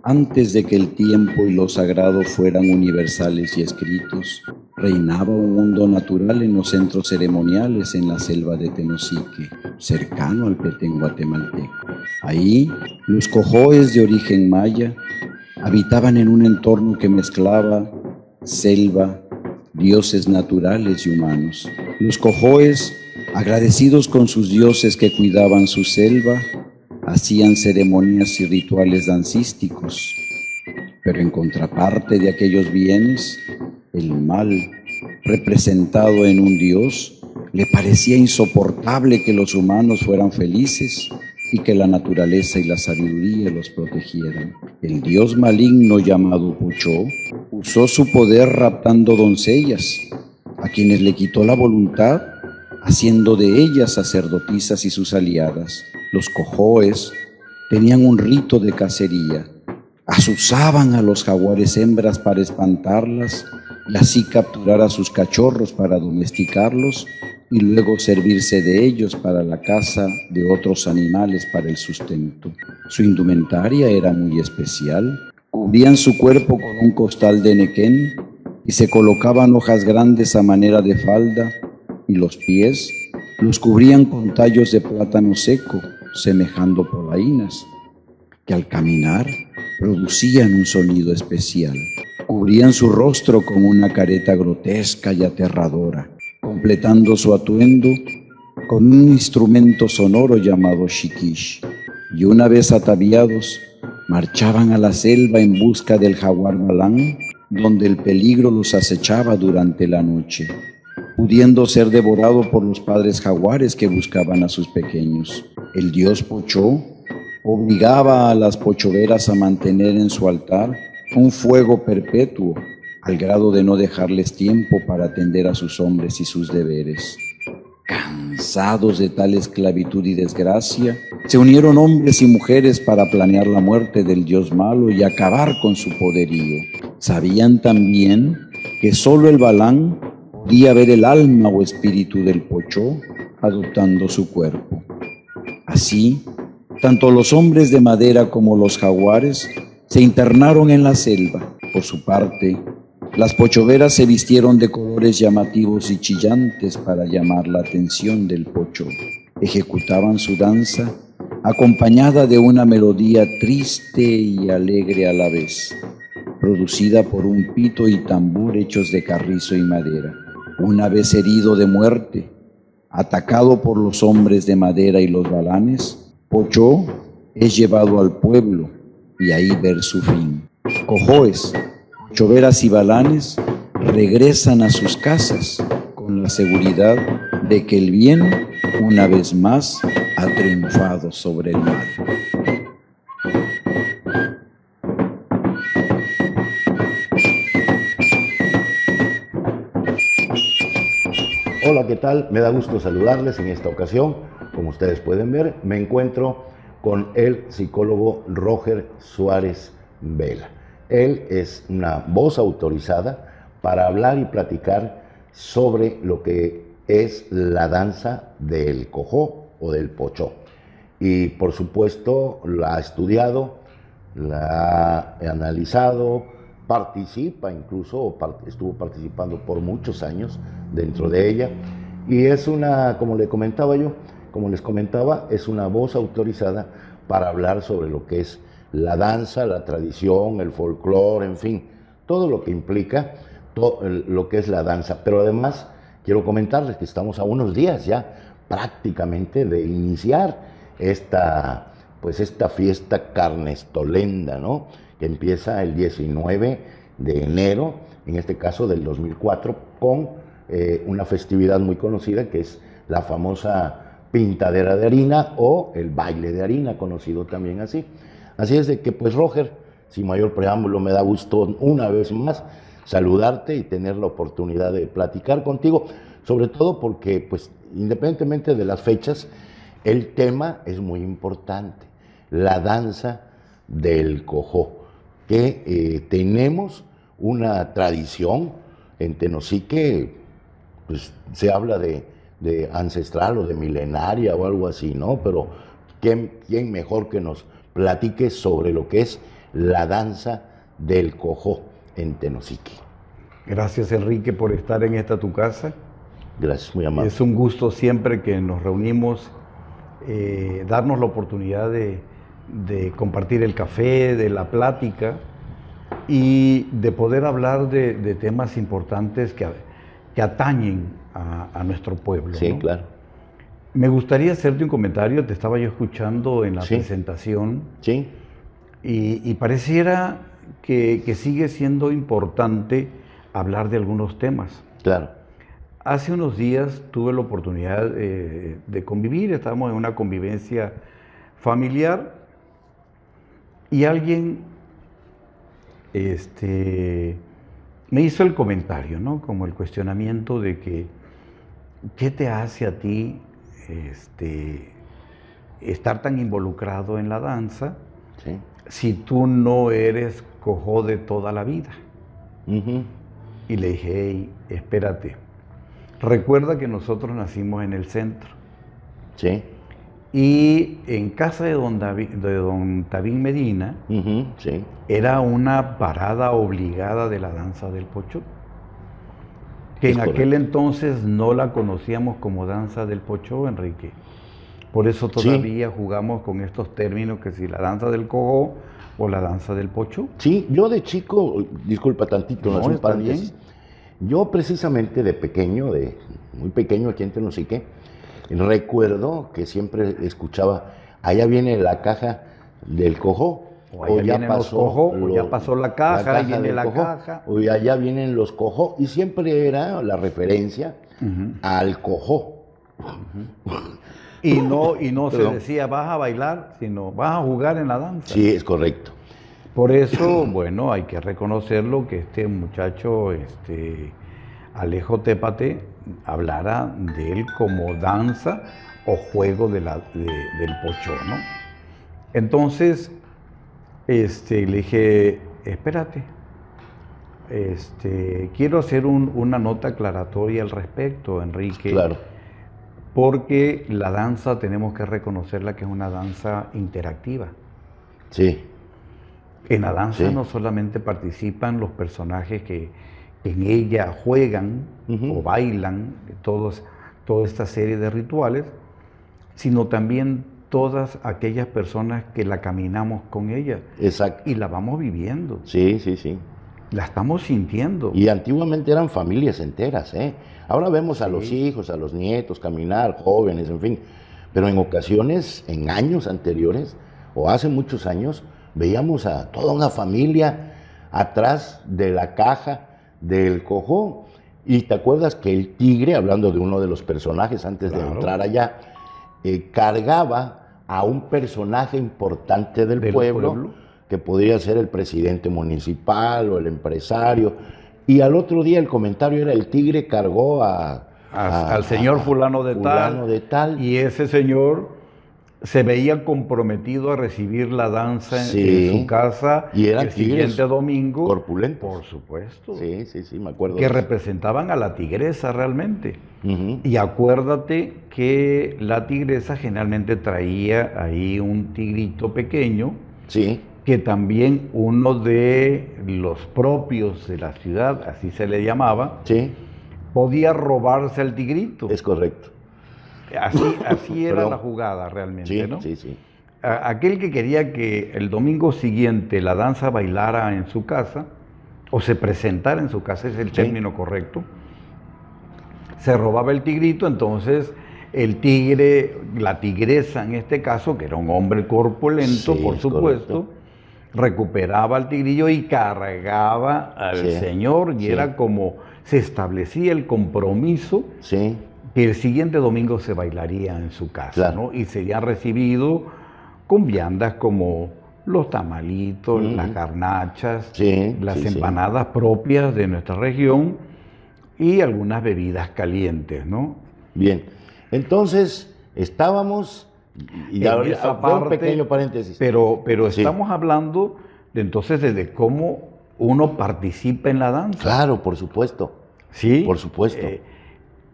Antes de que el tiempo y lo sagrado fueran universales y escritos, reinaba un mundo natural en los centros ceremoniales en la selva de Tenosique, cercano al Petén guatemalteco. Ahí, los cojoes de origen maya habitaban en un entorno que mezclaba selva, dioses naturales y humanos. Los cojoes, agradecidos con sus dioses que cuidaban su selva, hacían ceremonias y rituales dancísticos, pero en contraparte de aquellos bienes, el mal, representado en un dios, le parecía insoportable que los humanos fueran felices y que la naturaleza y la sabiduría los protegieran. El dios maligno llamado Pochó usó su poder raptando doncellas, a quienes le quitó la voluntad, haciendo de ellas sacerdotisas y sus aliadas. Los cojoes tenían un rito de cacería. Azuzaban a los jaguares hembras para espantarlas y así capturar a sus cachorros para domesticarlos y luego servirse de ellos para la caza de otros animales para el sustento. Su indumentaria era muy especial. Cubrían su cuerpo con un costal de nequén y se colocaban hojas grandes a manera de falda, y los pies los cubrían con tallos de plátano seco, semejando polainas, que al caminar producían un sonido especial. Cubrían su rostro con una careta grotesca y aterradora, completando su atuendo con un instrumento sonoro llamado shikish. Y una vez ataviados, marchaban a la selva en busca del jaguar balán, donde el peligro los acechaba durante la noche, pudiendo ser devorado por los padres jaguares que buscaban a sus pequeños. El dios Pochó obligaba a las pochoveras a mantener en su altar un fuego perpetuo, al grado de no dejarles tiempo para atender a sus hombres y sus deberes. Cansados de tal esclavitud y desgracia, se unieron hombres y mujeres para planear la muerte del dios malo y acabar con su poderío. Sabían también que solo el Balán podía ver el alma o espíritu del Pochó adoptando su cuerpo. Así, tanto los hombres de madera como los jaguares se internaron en la selva. Por su parte, las pochoveras se vistieron de colores llamativos y chillantes para llamar la atención del Pochó. Ejecutaban su danza acompañada de una melodía triste y alegre a la vez, producida por un pito y tambor hechos de carrizo y madera. Una vez herido de muerte, atacado por los hombres de madera y los balanes, Pochó es llevado al pueblo y ahí ver su fin. Cojoes, choveras y balanes regresan a sus casas con la seguridad de que el bien, una vez más, ha triunfado sobre el mal. Hola, ¿qué tal? Me da gusto saludarles en esta ocasión. Como ustedes pueden ver, me encuentro con el psicólogo Roger Suárez Vela. Él es una voz autorizada para hablar y platicar sobre lo que es la danza del cojó o del pochó. Y por supuesto la ha estudiado, la ha analizado, participa incluso, o estuvo participando por muchos años dentro de ella. Y es una, como les comentaba, es una voz autorizada para hablar sobre lo que es la danza, la tradición, el folclore, en fin, todo lo que implica lo que es la danza. Pero además quiero comentarles que estamos a unos días ya prácticamente de iniciar esta fiesta carnestolenda, ¿no? Que empieza el 19 de enero, en este caso del 2004, con una festividad muy conocida que es la famosa pintadera de harina o el baile de harina, conocido también así. Así es de que, pues, Roger, sin mayor preámbulo, me da gusto una vez más saludarte y tener la oportunidad de platicar contigo, sobre todo porque, pues, independientemente de las fechas, el tema es muy importante, la danza del cojó, que tenemos una tradición en Tenosique, pues se habla de ancestral o de milenaria o algo así, ¿no? Pero ¿quién mejor que nos platique sobre lo que es la danza del cojó en Tenosique. Gracias, Enrique, por estar en esta tu casa. Gracias, muy amable. Es un gusto siempre que nos reunimos, darnos la oportunidad de compartir el café, de la plática y de poder hablar de temas importantes que atañen a nuestro pueblo. Sí, ¿no? claro. Me gustaría hacerte un comentario, te estaba yo escuchando en la Sí. presentación Sí, y pareciera que sigue siendo importante hablar de algunos temas. claro. Hace unos días tuve la oportunidad de convivir, estábamos en una convivencia familiar y alguien me hizo el comentario, ¿no? Como el cuestionamiento de que, ¿qué te hace a ti estar tan involucrado en la danza Sí. si tú no eres cojó de toda la vida? Ujú. Y le dije, hey, espérate, recuerda que nosotros nacimos en el centro Sí. y en casa de don Tabín Medina Ujú. Sí. era una parada obligada de la danza del Pochó, que Es en aquel correcto. entonces no la conocíamos como danza del Pochó, Enrique. Por eso todavía jugamos con estos términos, que si la danza del Cojó o la danza del Pochó. Sí, yo de chico, disculpa tantito, No, no, un está paréntesis. Yo precisamente de pequeño, muy pequeño aquí en Tenosique, recuerdo que siempre escuchaba, allá viene la caja del cojó. O allá vienen los cojó, o ya pasó la caja, ahí viene del la cojó, caja. o allá vienen los cojó, y siempre era la referencia al cojó. Y no se Perdón. decía vas a bailar, sino vas a jugar en la danza. Sí, es correcto. Por eso, bueno, hay que reconocerlo que este muchacho, Alejo Tépate, hablara de él como danza o juego del Pochó, ¿no? Entonces, le dije, espérate, quiero hacer una nota aclaratoria al respecto, Enrique. Claro. Porque la danza tenemos que reconocerla que es una danza interactiva. Sí. En la danza Sí. no solamente participan los personajes que en ella juegan o bailan, toda esta serie de rituales, sino también todas aquellas personas que la caminamos con ella Exacto. y la vamos viviendo, Sí, sí, sí. la estamos sintiendo. Y antiguamente eran familias enteras, ¿eh? Ahora vemos a Sí. los hijos, a los nietos caminar, jóvenes, en fin. Pero en ocasiones, en años anteriores, o hace muchos años, veíamos a toda una familia atrás de la caja del cojó. Y te acuerdas que el tigre, hablando de uno de los personajes antes de Claro. entrar allá, cargaba a un personaje importante del pueblo, que podría ser el presidente municipal o el empresario. Y al otro día el comentario era: el tigre cargó al señor fulano de tal. Y ese señor se veía comprometido a recibir la danza Sí. en su casa Y eran el siguiente domingo. corpulentos. Por supuesto. Sí, sí, sí, me acuerdo. Que representaban a la tigresa realmente. Ujú. Y acuérdate que la tigresa generalmente traía ahí un tigrito pequeño, Sí, que también uno de los propios de la ciudad, así se le llamaba, sí, podía robarse al tigrito. es correcto. Así era Perdón. la jugada realmente, Sí, ¿no? sí, sí. Aquel que quería que el domingo siguiente la danza bailara en su casa, o se presentara en su casa, es el término correcto, se robaba el tigrito. Entonces el tigre, la tigresa en este caso, que era un hombre corpulento, Sí, por es supuesto, correcto. recuperaba al tigrillo y cargaba al Sí, señor, y sí. era como se establecía el compromiso Sí, que el siguiente domingo se bailaría en su casa, Claro. ¿no? Y sería recibido con viandas como los tamalitos, las garnachas, Sí, las sí, sí. empanadas propias de nuestra región y algunas bebidas calientes, ¿no? bien. Entonces, estábamos, y En ahora esa fue un parte, pequeño paréntesis. Pero Sí. estamos hablando entonces de cómo uno participa en la danza. Claro, por supuesto. Sí. Por supuesto.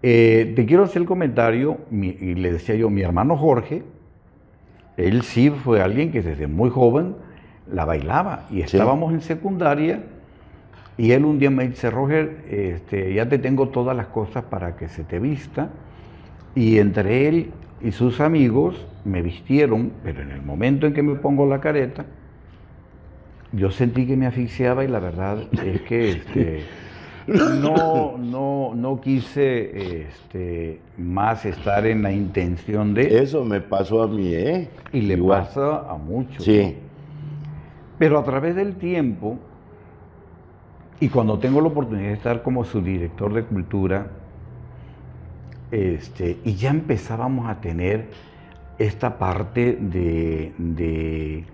Te quiero hacer el comentario, y le decía yo, mi hermano Jorge, él sí fue alguien que desde muy joven la bailaba. Y Sí. estábamos en secundaria y él un día me dice, Roger, ya te tengo todas las cosas para que se te vista. Y entre él y sus amigos me vistieron, pero en el momento en que me pongo la careta, yo sentí que me asfixiaba y la verdad es que no quise más estar en la intención de... Eso me pasó a mí, ¿eh? Y le Igual. pasa a muchos. Sí, Pero a través del tiempo, y cuando tengo la oportunidad de estar como subdirector de cultura, y ya empezábamos a tener esta parte de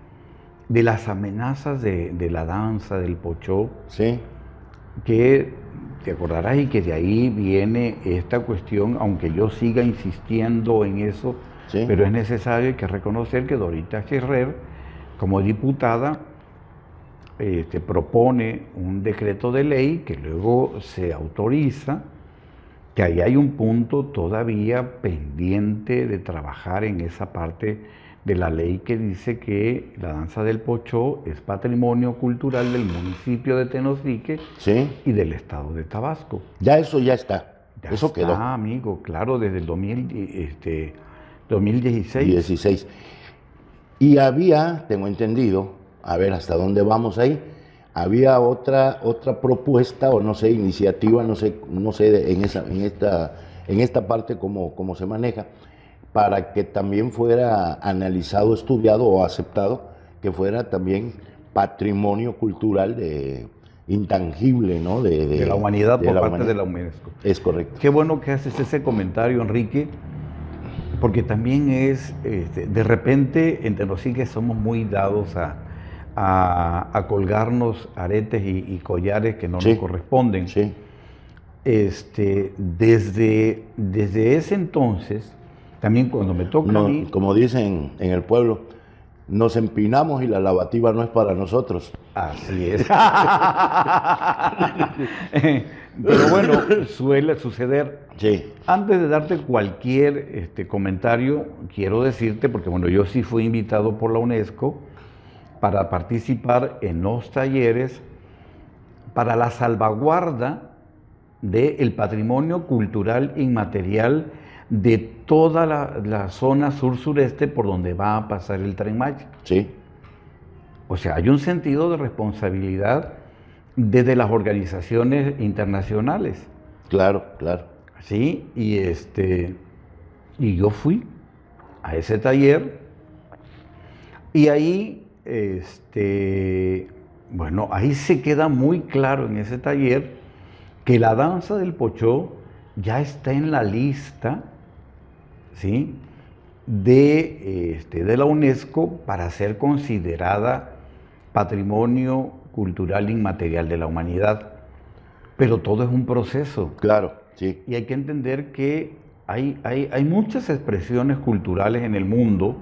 las amenazas de la danza, del pochó, sí, que te acordarás y que de ahí viene esta cuestión, aunque yo siga insistiendo en eso, sí. pero es necesario hay que reconocer que Dorita Ferrer, como diputada, propone un decreto de ley que luego se autoriza, que ahí hay un punto todavía pendiente de trabajar en esa parte de la ley que dice que la danza del pochó es patrimonio cultural del municipio de Tenosique Sí. y del estado de Tabasco. Ya eso ya está. Ya Eso está, quedó. amigo, claro, desde el 2016. 16. Y había, tengo entendido, a ver hasta dónde vamos ahí, había otra propuesta o no sé, iniciativa, no sé en esta parte cómo se maneja, para que también fuera analizado, estudiado o aceptado, que fuera también patrimonio cultural intangible, ¿no? De la humanidad de por la parte humanidad. de la UNESCO. Es correcto. Qué bueno que haces ese comentario, Enrique, porque también es, de repente, en Tenosique somos muy dados a colgarnos aretes y collares que no Sí, nos corresponden. Sí, Desde ese entonces, también cuando me toca a mí, como dicen en el pueblo, nos empinamos y la lavativa no es para nosotros. así es. Pero bueno, suele suceder. Sí, Antes de darte cualquier comentario, quiero decirte, porque bueno, yo sí fui invitado por la UNESCO para participar en los talleres para la salvaguarda del patrimonio cultural inmaterial de toda la zona sur-sureste por donde va a pasar el Tren Maya. sí, O sea, hay un sentido de responsabilidad desde las organizaciones internacionales. claro, claro. Sí, y yo fui a ese taller y ahí, bueno, ahí se queda muy claro en ese taller que la danza del pochó ya está en la lista, ¿sí?, de la UNESCO para ser considerada patrimonio cultural inmaterial de la humanidad. Pero todo es un proceso. Claro, sí, Y hay que entender que hay muchas expresiones culturales en el mundo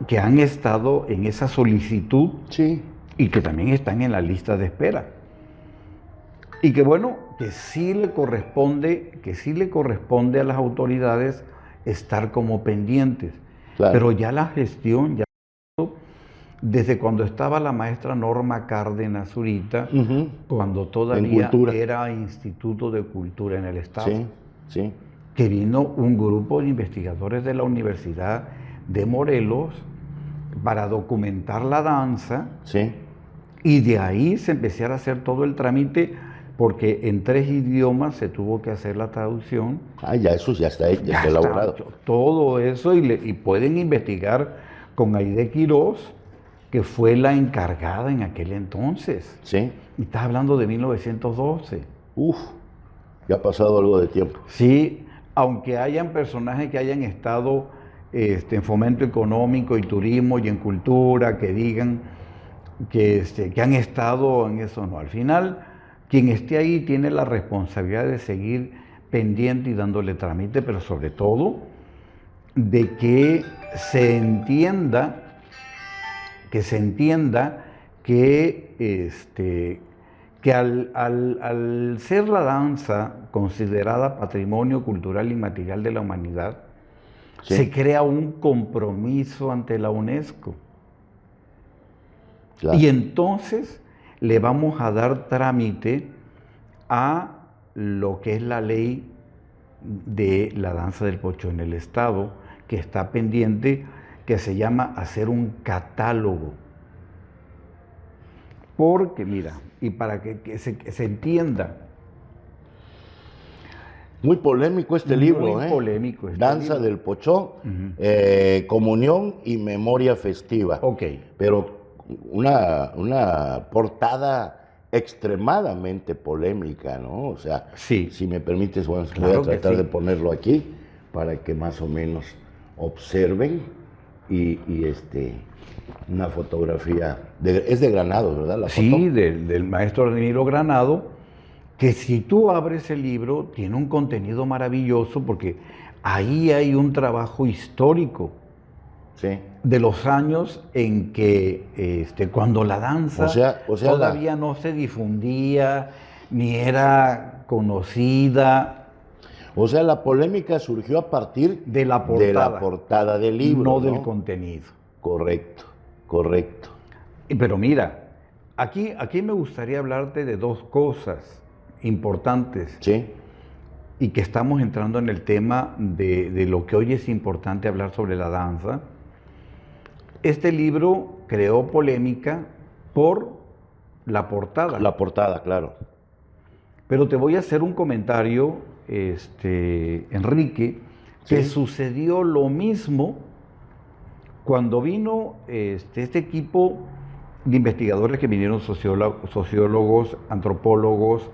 que han estado en esa solicitud sí, y que también están en la lista de espera. Y que bueno, que sí le corresponde a las autoridades estar como pendientes. claro. Pero ya la gestión, ya desde cuando estaba la maestra Norma Cárdenas Zurita, Ujú. cuando todavía cultura. era Instituto de Cultura en el Estado, Sí, sí, que vino un grupo de investigadores de la Universidad de Morelos para documentar la danza sí. y de ahí se empezara a hacer todo el trámite porque en 3 idiomas se tuvo que hacer la traducción. Ah, ya eso ya está hecho, ya está elaborado. hecho todo eso y pueden investigar con Aide Quirós, que fue la encargada en aquel entonces. Sí. Y estás hablando de 1912. Uf, ya ha pasado algo de tiempo. Sí, aunque hayan personajes que hayan estado en fomento económico y turismo y en cultura, que digan que han estado en eso, no. Al final, quien esté ahí tiene la responsabilidad de seguir pendiente y dándole trámite, pero sobre todo de que se entienda que al ser la danza considerada patrimonio cultural inmaterial de la humanidad, Sí. se crea un compromiso ante la UNESCO. Claro. Y entonces le vamos a dar trámite a lo que es la ley de la danza del pocho en el Estado, que está pendiente, que se llama hacer un catálogo. Porque, mira, y para que se entienda. Muy polémico este libro, Muy polémico este Danza libro. del Pochó, Comunión y Memoria Festiva. Ok. Pero una portada extremadamente polémica, ¿no? O sea, Sí. si me permites, bueno, Claro voy a que tratar sí. de ponerlo aquí para que más o menos observen y una fotografía, es de Granados, ¿verdad? La Sí, foto. del maestro Danilo Granado, que si tú abres el libro, tiene un contenido maravilloso porque ahí hay un trabajo histórico Sí. de los años en que cuando la danza O sea, todavía no se difundía ni era conocida. O sea, la polémica surgió a partir De la portada del libro, no del contenido. Correcto, correcto. Pero mira, aquí me gustaría hablarte de dos cosas importantes. Sí. Y que estamos entrando en el tema de lo que hoy es importante hablar sobre la danza. Este libro creó polémica por la portada. La portada, claro. Pero te voy a hacer un comentario, Enrique, que Sí. sucedió lo mismo cuando vino este equipo de investigadores que vinieron, sociólogos, antropólogos,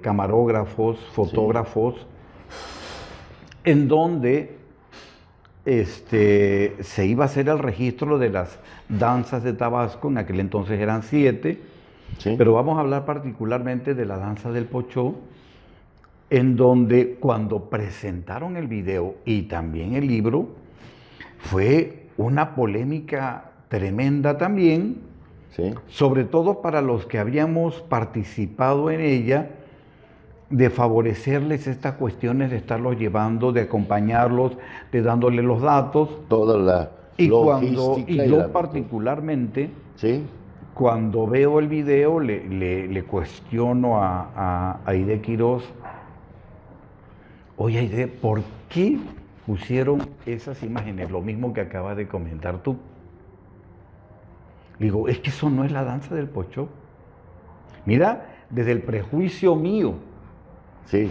camarógrafos, fotógrafos, en donde se iba a hacer el registro de las danzas de Tabasco. En aquel entonces eran 7, Sí. pero vamos a hablar particularmente de la danza del Pochó, en donde cuando presentaron el video y también el libro, fue una polémica tremenda también, Sí. sobre todo para los que habíamos participado en ella, de favorecerles estas cuestiones, de estarlos llevando, de acompañarlos, de dándoles los datos. Toda la logística. Y yo particularmente, Sí. cuando veo el video, le cuestiono a Aide Quiroz: oye, Aide, ¿por qué pusieron esas imágenes? Lo mismo que acabas de comentar tú. Digo, es que eso no es la danza del Pochó. Mira, desde el prejuicio mío. Sí.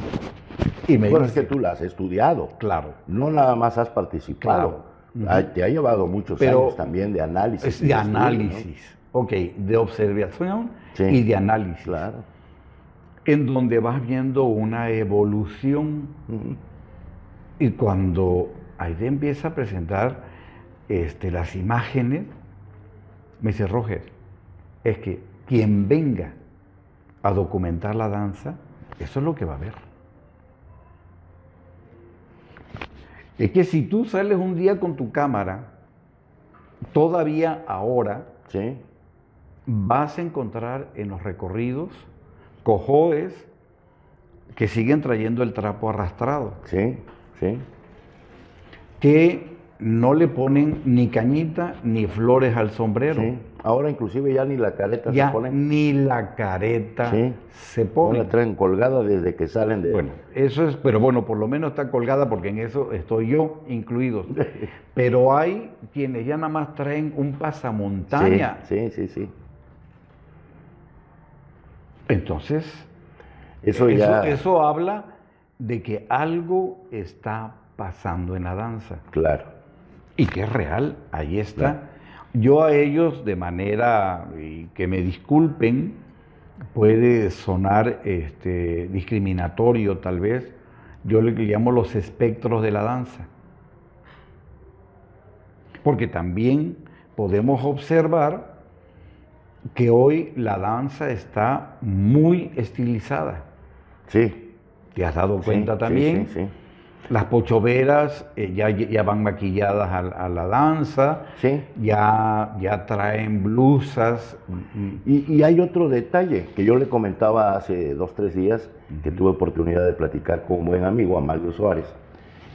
Y me Bueno, dice, es que tú la has estudiado. claro, No nada más has participado. Claro. Te ha llevado muchos Pero años también de análisis. es y de estudio, análisis, ok, de observación Sí. y de análisis, Claro. en donde vas viendo una evolución. Ujú. Y cuando Aide empieza a presentar las imágenes, me dice: Roger, es que quien venga a documentar la danza, eso es lo que va a ver. Es que si tú sales un día con tu cámara, todavía ahora Sí. vas a encontrar en los recorridos cojodes que siguen trayendo el trapo arrastrado, Sí. Sí. que no le ponen ni cañita ni flores al sombrero. Sí. Ahora inclusive ya ni la careta Ya se pone. ni la careta Sí. se pone. La traen colgada desde que salen de... Bueno, eso es, pero bueno, por lo menos está colgada, porque en eso estoy yo incluido. Pero hay quienes ya nada más traen un pasamontaña. Sí, sí, sí, sí. Entonces, eso habla de que algo está pasando en la danza. Claro. Y que es real, ahí está. Claro. Yo a ellos, de manera, y que me disculpen, puede sonar discriminatorio tal vez, yo le llamo los espectros de la danza. Porque también podemos observar que hoy la danza está muy estilizada. Sí. ¿Te has dado cuenta Sí, también? Sí, sí, sí. Las pochoveras ya van maquilladas a la danza, Sí. ya traen blusas. Y hay otro detalle que yo le comentaba hace 2 o 3 días, que tuve oportunidad de platicar con un buen amigo, Amalio Suárez,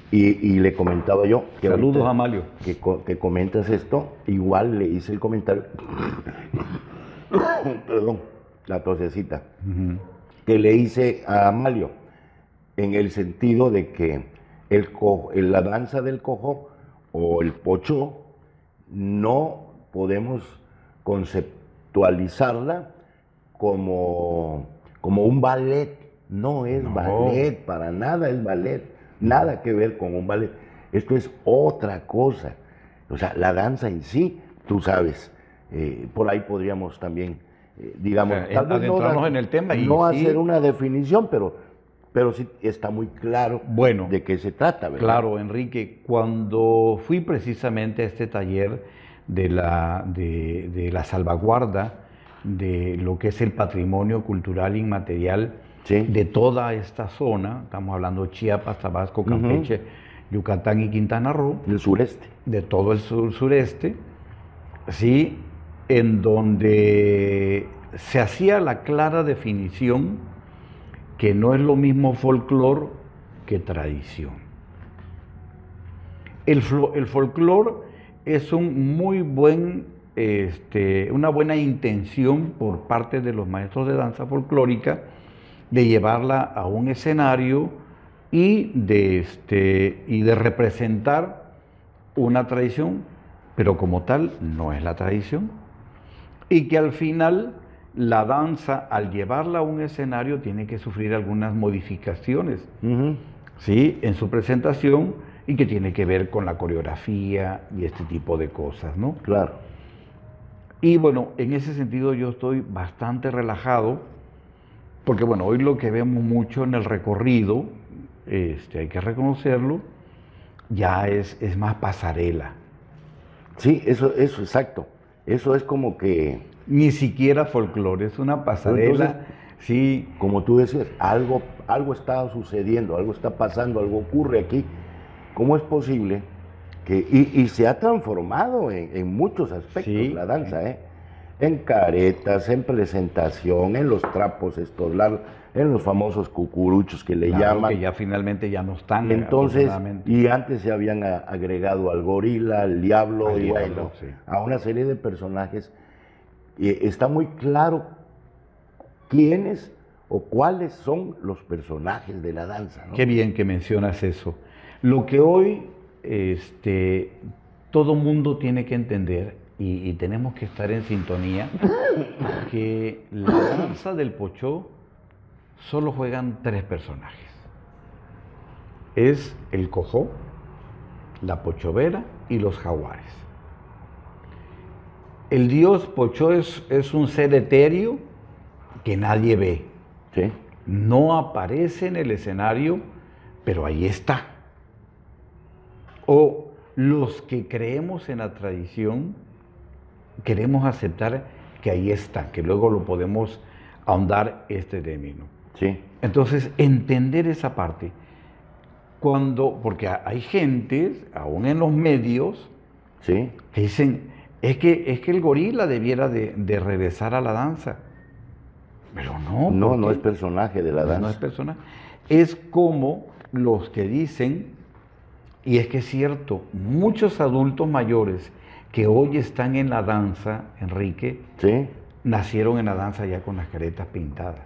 Y le comentaba yo que Saludos ahorita a Amalio. que comentas esto, igual le hice el comentario, perdón, la tosecita, que le hice a Amalio, en el sentido de que la danza del cojo o el pochó no podemos conceptualizarla como un ballet. No es ballet, para nada es ballet, nada que ver con un ballet. Esto es otra cosa. O sea, la danza en sí, tú sabes, por ahí podríamos también, digamos, tal vez adentrarnos en el tema y no sí, hacer una definición, pero sí está muy claro bueno, de qué se trata, ¿verdad? Claro, Enrique, cuando fui precisamente a este taller de la salvaguarda de lo que es el patrimonio cultural inmaterial Sí. de toda esta zona, estamos hablando de Chiapas, Tabasco, Campeche, Yucatán y Quintana Roo, El sureste. de todo el sureste, ¿sí? En donde se hacía la clara definición que no es lo mismo folclore que tradición. El folclore es una buena intención por parte de los maestros de danza folclórica de llevarla a un escenario y de representar una tradición, pero como tal no es la tradición. Y que al final la danza, al llevarla a un escenario, tiene que sufrir algunas modificaciones, ¿sí? En su presentación, y que tiene que ver con la coreografía y este tipo de cosas, ¿no? Claro. Y bueno, en ese sentido yo estoy bastante relajado, porque bueno, hoy lo que vemos mucho en el recorrido, hay que reconocerlo, ya es más pasarela. Sí, eso exacto. Eso es como que, Ni siquiera folclore, es una pasarela, entonces, sí. como tú decías, algo está sucediendo, algo está pasando, algo ocurre aquí. ¿Cómo es posible que, y se ha transformado en muchos aspectos Sí, la danza, en caretas, en presentación, en los trapos estos largos, en los famosos cucuruchos que le claro, llaman? que ya finalmente ya no están, Entonces, afortunadamente. y antes se habían agregado al gorila, al diablo, Al y diablo, bueno, sí. a una serie de personajes. Y está muy claro quiénes o cuáles son los personajes de la danza, ¿no? Qué bien que mencionas eso. Lo que hoy todo mundo tiene que entender, y tenemos que estar en sintonía, que la danza del pochó solo juegan 3 personajes. Es el cojó, la pochovera y los jaguares. El dios pochó es un ser etéreo que nadie ve. Sí. No aparece en el escenario, pero ahí está. O los que creemos en la tradición, queremos aceptar que ahí está, que luego lo podemos ahondar este término. Sí. Entonces, entender esa parte, porque hay gente, aún en los medios, Sí. que dicen, es que el gorila debiera de regresar a la danza. Pero no. No es personaje de la danza. No es personaje. Es como los que dicen, y es que es cierto, muchos adultos mayores que hoy están en la danza, Enrique, Sí. nacieron en la danza ya con las caretas pintadas.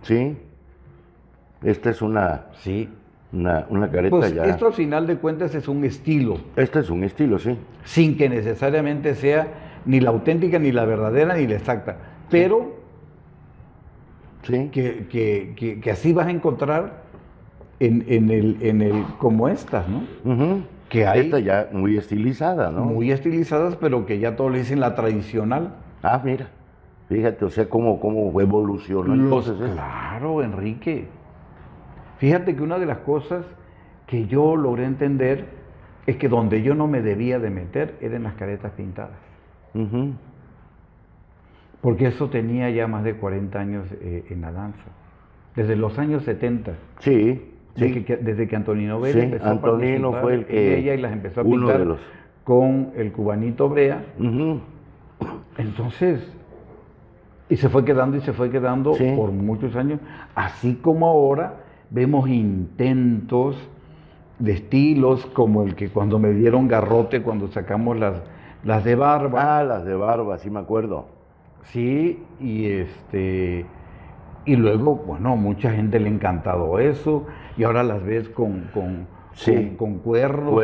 Sí. Esta es una Sí. una careta Pues ya. esto al final de cuentas es un estilo, Este es un estilo, sí. sin que necesariamente sea ni la auténtica, ni la verdadera, ni la exacta. Pero Sí. que así vas a encontrar en el como estas, ¿no? Ujú. Que hay Esta ya muy estilizada, ¿no? muy estilizadas, pero que ya todos le dicen la tradicional. Ah, mira. Fíjate, o sea, cómo evolucionó. Entonces, Claro, Enrique. Fíjate que una de las cosas que yo logré entender es que donde yo no me debía de meter era en las caretas pintadas. Ujú. Porque eso tenía ya más de 40 años en la danza. Desde los años 70. Sí. Desde que Antonino Vera Sí, empezó Antonino a participar fue el que- en ella y las empezó a uno pintar de los- con el cubanito Brea. Ujú. Entonces, y se fue quedando Sí. por muchos años, así como ahora vemos intentos de estilos, como el que cuando me dieron garrote, cuando sacamos las de barba. Ah, las de barba, sí me acuerdo. Sí, y luego, bueno, mucha gente le ha encantado eso, y ahora las ves Sí. con cuernos, con Cuernos,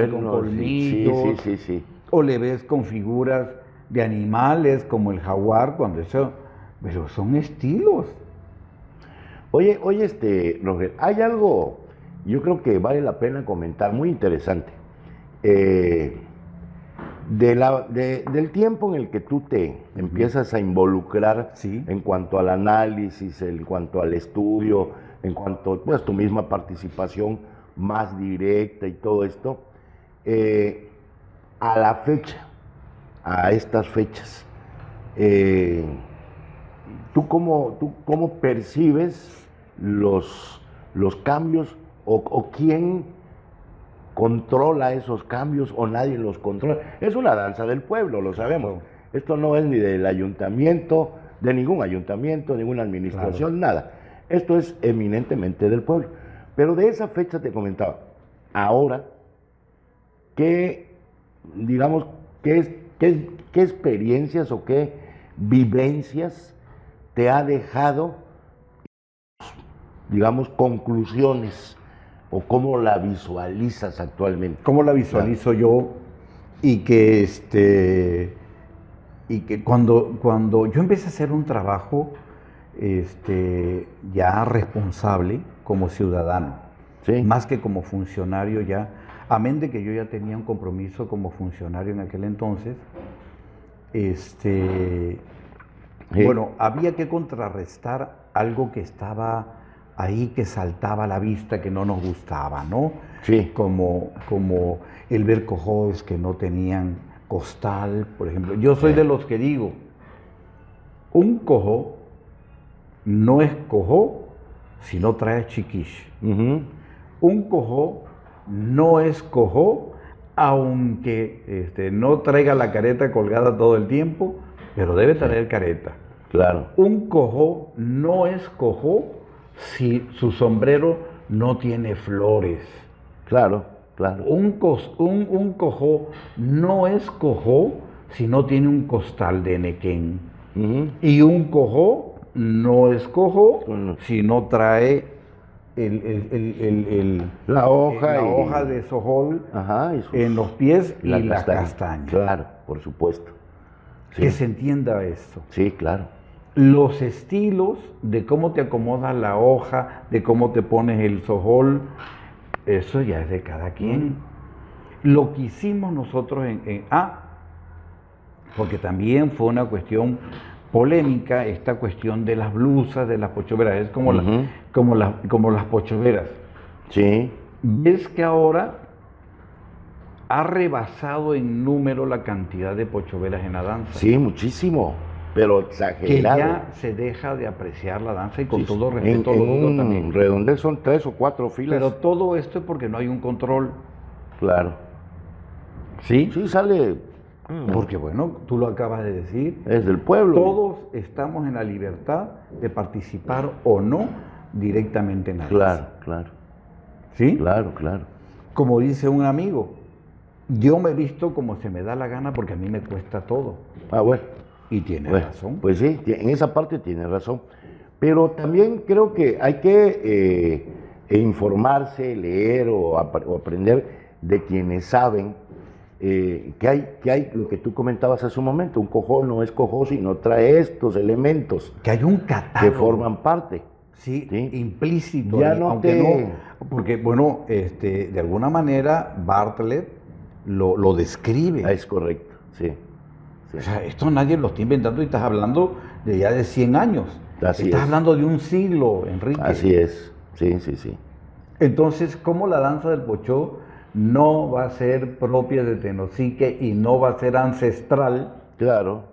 colmillos, sí. o le ves con figuras de animales como el jaguar, cuando eso, pero son estilos. Oye, Roger, hay algo, yo creo que vale la pena comentar, muy interesante. Del tiempo en el que tú te empiezas a involucrar Sí. en cuanto al análisis, en cuanto al estudio, en cuanto pues, tu misma participación más directa y todo esto, a la fecha, a estas fechas, ¿tú cómo percibes los cambios o quién controla esos cambios o nadie los controla? Es una danza del pueblo, lo sabemos. Esto no es ni del ayuntamiento, de ningún ayuntamiento, ninguna administración, nada. Esto es eminentemente del pueblo. Pero de esa fecha te comentaba, ahora, digamos, qué experiencias o qué vivencias te ha dejado, digamos, conclusiones o cómo la visualizas actualmente? ¿Cómo la visualizo yo? Y que cuando yo empecé a hacer un trabajo ya responsable como ciudadano, Sí. más que como funcionario ya, amén de que yo ya tenía un compromiso como funcionario en aquel entonces, Sí. bueno, había que contrarrestar algo que estaba ahí, que saltaba a la vista, que no nos gustaba, ¿no? Sí. Como el ver cojones que no tenían costal, por ejemplo. Yo soy de los que digo, un cojo no es cojo si no trae chiquish. Ujú. Un cojo no es cojo aunque no traiga la careta colgada todo el tiempo, pero debe traer careta. Claro. Un cojo no es cojo si su sombrero no tiene flores. Claro, claro. Un cojo no es cojo si no tiene un costal de nequén. Ujú. Y un cojo no es cojo Bueno. si no trae La hoja la y- hoja de sojol Ajá, y sus- en los pies y la castaña. castaña. Claro, por supuesto. Sí. Que se entienda esto. Sí, claro. Los estilos de cómo te acomodas la hoja, de cómo te pones el sojol, eso ya es de cada quien. Lo que hicimos nosotros porque también fue una cuestión polémica esta cuestión de las blusas, de las pochoveras, es como, Ujú. como las pochoveras. Sí. ¿Ves que ahora ha rebasado en número la cantidad de pochoveras en la danza? Sí, muchísimo. Pero Que exagerado. ya se deja de apreciar la danza y con Sí, todo respeto lo en digo un también. redondel son 3 o 4 filas. Pero todo esto es porque no hay un control. Claro. ¿Sí? Sí, sale. Porque bueno, tú lo acabas de decir. Es del pueblo. Todos estamos en la libertad de participar o no directamente en la Claro, danza. claro. ¿Sí? Claro, claro. Como dice un amigo, yo me visto como se me da la gana porque a mí me cuesta todo. Ah, bueno. Y tiene Bueno, razón. pues sí, en esa parte tiene razón. Pero también creo que hay que informarse, leer o aprender de quienes saben que hay lo que tú comentabas hace un momento, un cojo no es cojo si no trae estos elementos Que hay un que catálogo. forman parte. Sí, ¿Sí? implícito. Ya ahí, no aunque te- no, porque bueno, de alguna manera Bartlett lo describe. Ah, es correcto, sí. Sí. O sea, esto nadie lo está inventando y estás hablando de ya de 100 años. Así estás es. hablando de un siglo, Enrique. Así es, sí, sí, sí. Entonces, ¿cómo la danza del pochó no va a ser propia de Tenosique y no va a ser ancestral Claro,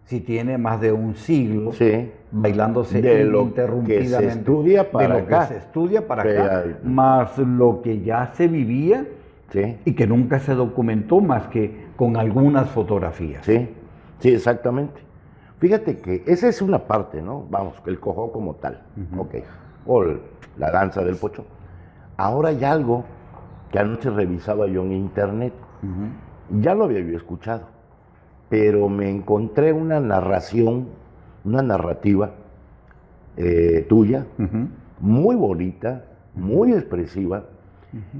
si tiene más de un siglo sí. bailándose De lo ininterrumpidamente? que se estudia para de lo acá. que se estudia para Pero- acá, más lo que ya se vivía Sí, y que nunca se documentó más que con algunas fotografías. sí, sí, exactamente. Fíjate que esa es una parte, ¿no? Vamos, el cojo como tal, Ujú. ok. O la danza del pocho. Ahora hay algo que anoche revisaba yo en internet. Ya lo había yo escuchado, pero me encontré una narración, una narrativa tuya, muy bonita, muy expresiva,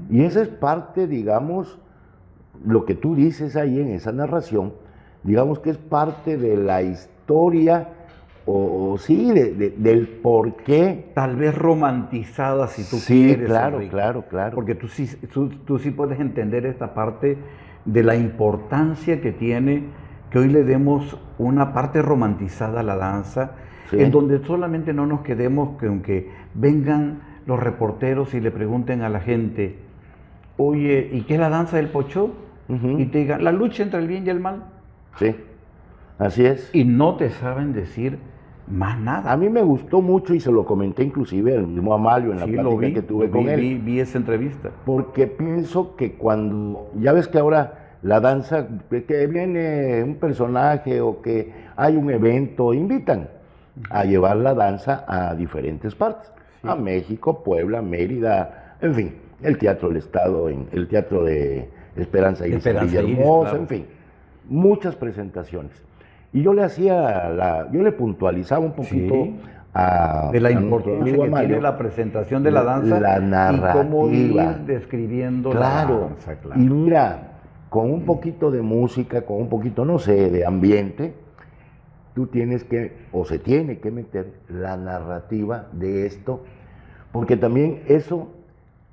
y esa es parte, digamos, lo que tú dices ahí en esa narración, digamos que es parte de la historia, o sí, del por qué. Tal vez romantizada, si tú Sí, quieres, claro, Enrique. claro. Porque tú sí puedes entender esta parte de la importancia que tiene que hoy le demos una parte romantizada a la danza, Sí. en donde solamente no nos quedemos con que vengan los reporteros y le pregunten a la gente, oye, ¿y qué es la danza del Pochó? Y te digan, la lucha entre el bien y el mal. Sí, así es. Y no te saben decir más nada. A mí me gustó mucho y se lo comenté inclusive al mismo Amalio en la plática que tuve con él. Vi esa entrevista. Porque pienso que cuando, ya ves que ahora la danza, que viene un personaje o que hay un evento, invitan a llevar la danza a diferentes partes, a México, Puebla, Mérida, en fin, el Teatro del Estado, el Teatro de Esperanza Iris en Villahermosa, en fin, muchas presentaciones. Y yo le yo le puntualizaba un poquito de la importancia que Amalio, tiene la presentación de la danza, la narrativa, y cómo ir describiendo la danza. Claro. Y mira, con un poquito de música, con un poquito, no sé, de ambiente, tú tienes que, o se tiene que meter la narrativa de esto, porque también eso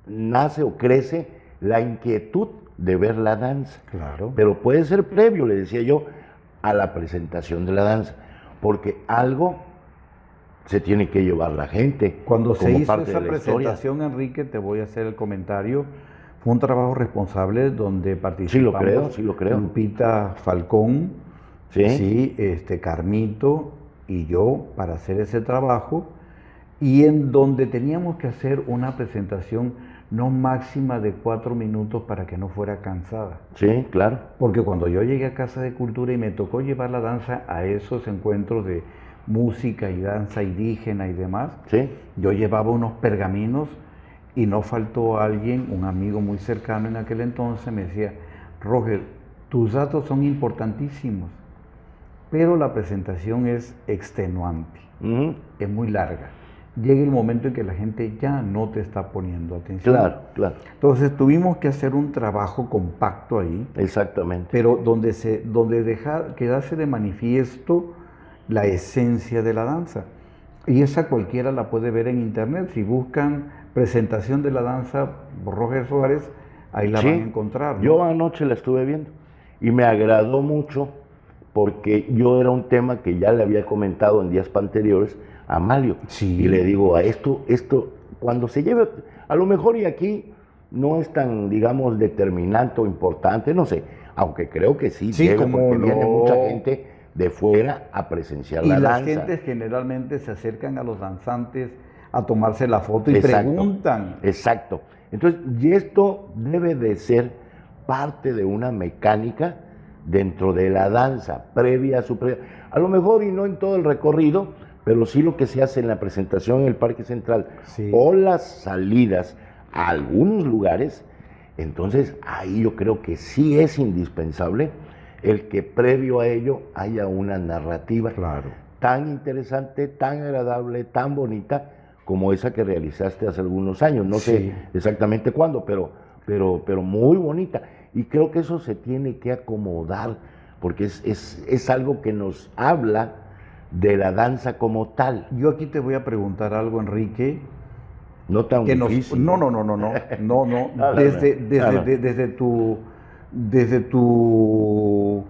nace o crece la inquietud de ver la danza. Claro. Pero puede ser previo, le decía yo, a la presentación de la danza, porque algo se tiene que llevar la gente. Cuando se hizo parte esa de la presentación, Enrique, te voy a hacer el comentario, fue un trabajo responsable donde participamos Sí lo creo. Lupita Falcón, Carmito y yo para hacer ese trabajo, y en donde teníamos que hacer una presentación no máxima de 4 minutos para que no fuera cansada. Sí, claro. Porque cuando yo llegué a Casa de Cultura y me tocó llevar la danza a esos encuentros de música y danza indígena y demás, yo llevaba unos pergaminos y no faltó alguien, un amigo muy cercano en aquel entonces, me decía, Roger, tus datos son importantísimos, pero la presentación es extenuante, es muy larga. Llega el momento en que la gente ya no te está poniendo atención. Claro. Entonces tuvimos que hacer un trabajo compacto ahí. Exactamente. Pero donde quedase de manifiesto la esencia de la danza. Y esa cualquiera la puede ver en internet. Si buscan presentación de la danza Roger Suárez, ahí la van a encontrar, ¿no? Yo anoche la estuve viendo y me agradó mucho porque yo era un tema que ya le había comentado en días anteriores a Amalio. Y le digo, esto, cuando se lleve, a lo mejor y aquí no es tan, digamos, determinante o importante, no sé, aunque creo que sí debe, porque viene mucha gente de fuera a presenciar la danza. Y las gentes generalmente se acercan a los danzantes a tomarse la foto y preguntan. Exacto. Entonces, y esto debe de ser parte de una mecánica dentro de la danza, previa a su... A lo mejor y no en todo el recorrido, pero sí lo que se hace en la presentación en el Parque Central o las salidas a algunos lugares. Entonces, ahí yo creo que sí es indispensable el que previo a ello haya una narrativa tan interesante, tan agradable, tan bonita como esa que realizaste hace algunos años. No sé exactamente cuándo, pero muy bonita. Y creo que eso se tiene que acomodar, porque es algo que nos habla de la danza como tal. Yo aquí te voy a preguntar algo, Enrique. No tan difícil. No. Desde tu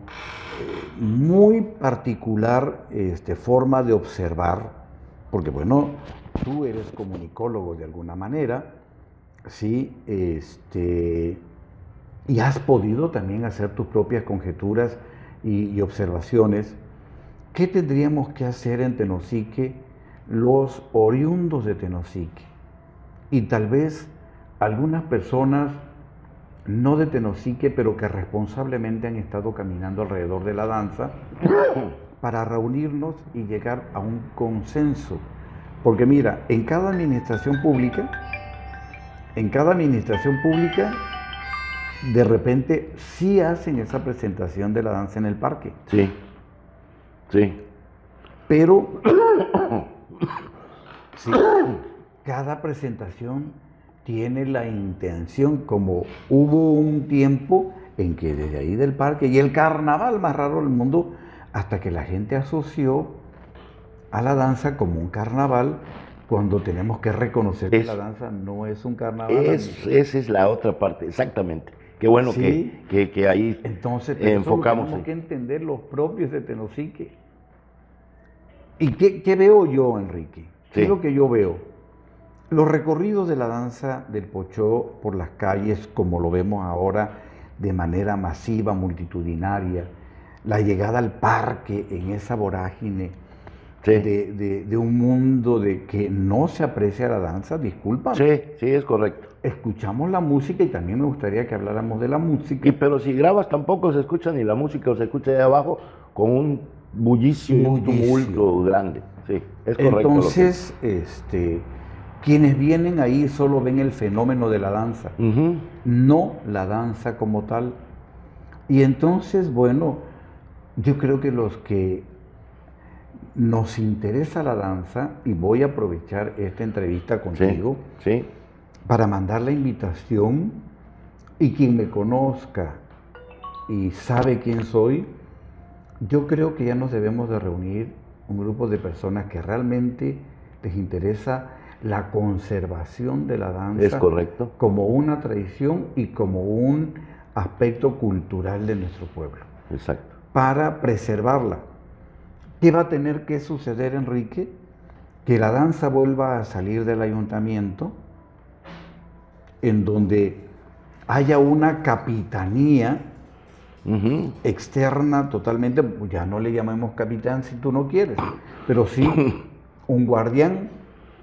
muy particular forma de observar, porque bueno, tú eres comunicólogo de alguna manera, ¿sí? Y has podido también hacer tus propias conjeturas y observaciones. ¿Qué tendríamos que hacer en Tenosique los oriundos de Tenosique? Y tal vez algunas personas no de Tenosique, pero que responsablemente han estado caminando alrededor de la danza para reunirnos y llegar a un consenso. Porque mira, en cada administración pública de repente sí hacen esa presentación de la danza en el parque. Sí, sí. Pero sí, cada presentación tiene la intención, como hubo un tiempo en que desde ahí del parque, y el carnaval más raro del mundo, hasta que la gente asoció a la danza como un carnaval, cuando tenemos que reconocer que la danza no es un carnaval. Esa es la otra parte, exactamente. Qué bueno sí, que ahí entonces, enfocamos. Tenemos que entender los propios de Tenosique. ¿Y qué veo yo, Enrique? ¿Qué es lo que yo veo? Los recorridos de la danza del Pochó por las calles, como lo vemos ahora, de manera masiva, multitudinaria, la llegada al parque en esa vorágine de un mundo de que no se aprecia la danza, disculpa. Sí, es correcto. Escuchamos la música y también me gustaría que habláramos de la música. Pero si grabas tampoco se escucha ni la música, o se escucha de abajo con un bullicio y un tumulto grande. Sí, es correcto. Entonces, quienes vienen ahí solo ven el fenómeno de la danza, no la danza como tal. Y entonces, bueno, yo creo que los que nos interesa la danza, y voy a aprovechar esta entrevista contigo para mandar la invitación, y quien me conozca y sabe quién soy, yo creo que ya nos debemos de reunir un grupo de personas que realmente les interesa la conservación de la danza. Es correcto. Como una tradición y como un aspecto cultural de nuestro pueblo. Exacto. Para preservarla. ¿Qué va a tener que suceder, Enrique? Que la danza vuelva a salir del ayuntamiento, en donde haya una capitanía externa totalmente, ya no le llamemos capitán si tú no quieres, pero sí un guardián.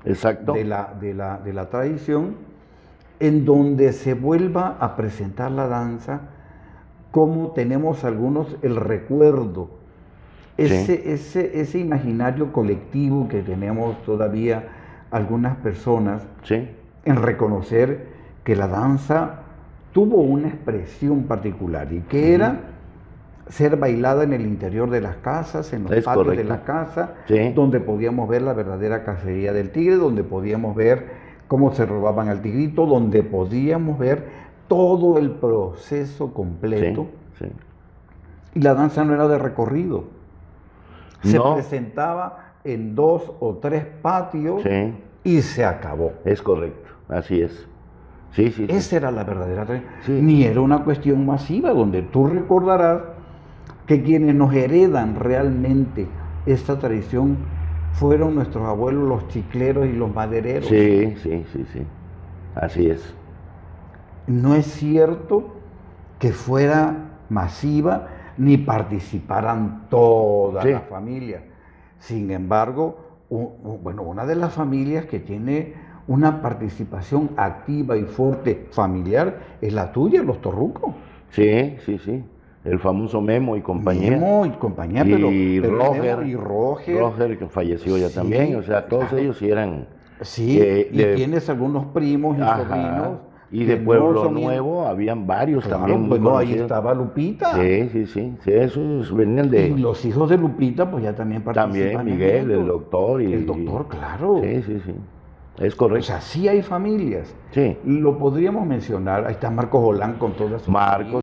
Exacto. De la tradición, en donde se vuelva a presentar la danza como tenemos algunos el recuerdo, ese imaginario colectivo que tenemos todavía algunas personas, en reconocer que la danza tuvo una expresión particular y que era ser bailada en el interior de las casas, en los patios de la casa, donde podíamos ver la verdadera cacería del tigre, donde podíamos ver cómo se robaban al tigrito, donde podíamos ver todo el proceso completo. Y la danza no era de recorrido. Se presentaba en 2 o 3 patios y se acabó. Es correcto, así es. Esa era la verdadera tradición. Ni era una cuestión masiva, donde tú recordarás que quienes nos heredan realmente esta tradición fueron nuestros abuelos, los chicleros y los madereros. Sí. Así es. No es cierto que fuera masiva ni participaran todas las familias. Sin embargo, una de las familias que tiene una participación activa y fuerte familiar es la tuya, los Torrucos. Sí. El famoso Memo y compañía. Y Roger. Roger, que falleció ya también. O sea, todos ellos sí eran. Y tienes algunos primos y sobrinos. Y de Pueblo Nuevo habían varios también. Bueno, ahí estaba Lupita. Sí. Esos venían de. Y los hijos de Lupita, pues ya también participan. También Miguel, el doctor. El doctor, claro. Sí. Es correcto. O sea, sí hay familias. Sí. Lo podríamos mencionar. Ahí está Marcos Olán con todas sus Marcos.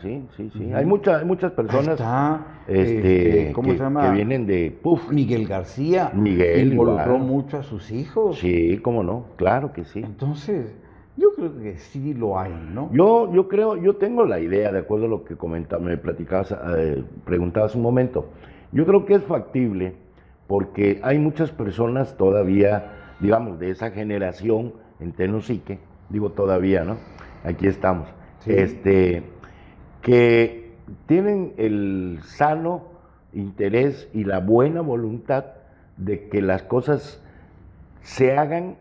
Sí. Hay muchas personas ¿cómo se llama? Que vienen de Miguel García. Miguel involucró mucho a sus hijos. Sí, cómo no, claro que sí. Entonces, yo creo que sí lo hay, ¿no? Yo tengo la idea, de acuerdo a lo que me platicabas, preguntabas un momento. Yo creo que es factible porque hay muchas personas todavía, digamos, de esa generación en Tenosique, digo todavía, ¿no? Aquí estamos. Que tienen el sano interés y la buena voluntad de que las cosas se hagan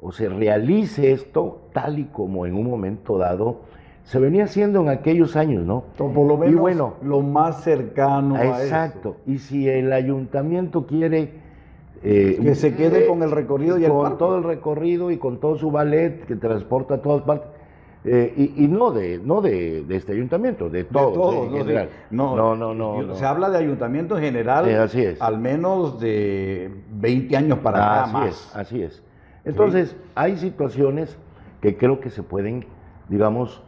o se realice esto tal y como en un momento dado se venía haciendo en aquellos años, ¿no? Por lo menos lo más cercano a eso. Exacto. Y si el ayuntamiento quiere que se quede con el recorrido y con todo el recorrido y con todo su ballet que transporta a todas partes, Y no de este ayuntamiento, de todos, en ¿no? general. Sí. No. Se habla de ayuntamiento en general, así es. al menos de 20 años para acá Así más. Así es. Entonces, hay situaciones que creo que se pueden, digamos,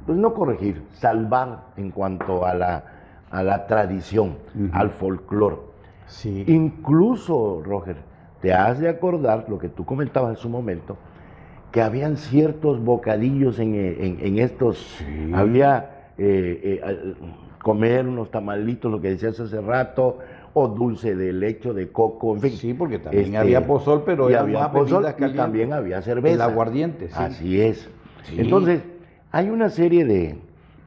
pues no corregir, salvar en cuanto a la tradición, al folclore. Sí. Incluso, Roger, te has de acordar lo que tú comentabas en su momento, que habían ciertos bocadillos en estos, Sí. había comer unos tamalitos, lo que decías hace rato, o dulce de leche, de coco, en fin. Sí, porque también había pozol, pero y eran había más pozol, bebidas y calientes. también había cerveza. El aguardiente, sí. Así es. Sí. Entonces, hay una serie de,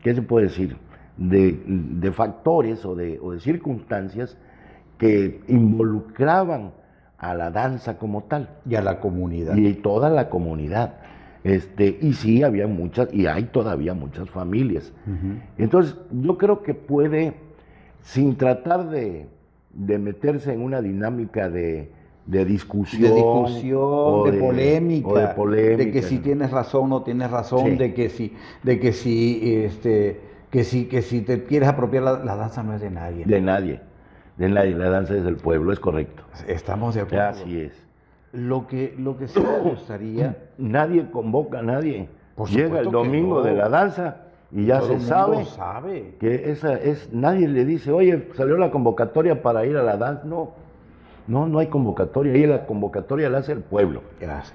¿qué se puede decir? De factores o de circunstancias que involucraban a la danza como tal. Y a la comunidad. Y toda la comunidad. Y sí, había muchas, y hay todavía muchas familias. Entonces, yo creo que puede, sin tratar de meterse en una dinámica de discusión. De discusión, de polémica. O de polémica. De que si tienes razón o no tienes razón, Sí. de que si te quieres apropiar, la danza no es de nadie. De nadie, la danza es del pueblo, es correcto. Estamos de acuerdo. Así es. Lo que sí me gustaría... Nadie convoca a nadie. Por Llega supuesto el que domingo no. de la danza y ya Todo se el mundo sabe que esa es, nadie le dice, oye, salió la convocatoria para ir a la danza. No hay convocatoria, ahí la convocatoria la hace el pueblo.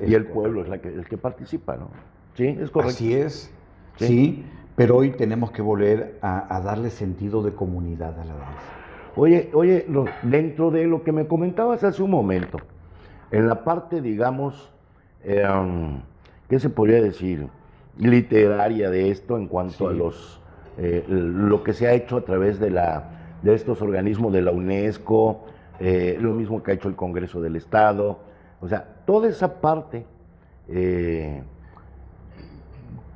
Y el pueblo es el que participa, ¿no? Sí, es correcto. Así es, sí, pero hoy tenemos que volver a darle sentido de comunidad a la danza. Oye, dentro de lo que me comentabas hace un momento, en la parte, digamos, ¿qué se podría decir? Literaria de esto en cuanto a lo que se ha hecho a través de estos organismos de la UNESCO, lo mismo que ha hecho el Congreso del Estado, o sea, toda esa parte,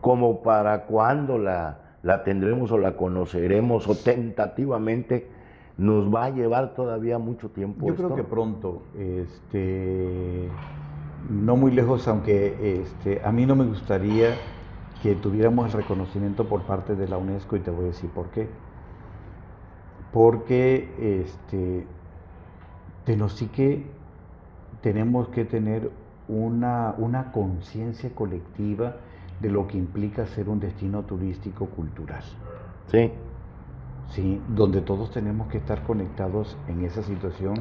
como para cuándo la tendremos o la conoceremos o tentativamente nos va a llevar todavía mucho tiempo. Yo creo que pronto, no muy lejos, aunque a mí no me gustaría que tuviéramos el reconocimiento por parte de la UNESCO, y te voy a decir por qué. Porque Tenosique tenemos que tener una conciencia colectiva de lo que implica ser un destino turístico cultural. Sí. Sí, donde todos tenemos que estar conectados en esa situación,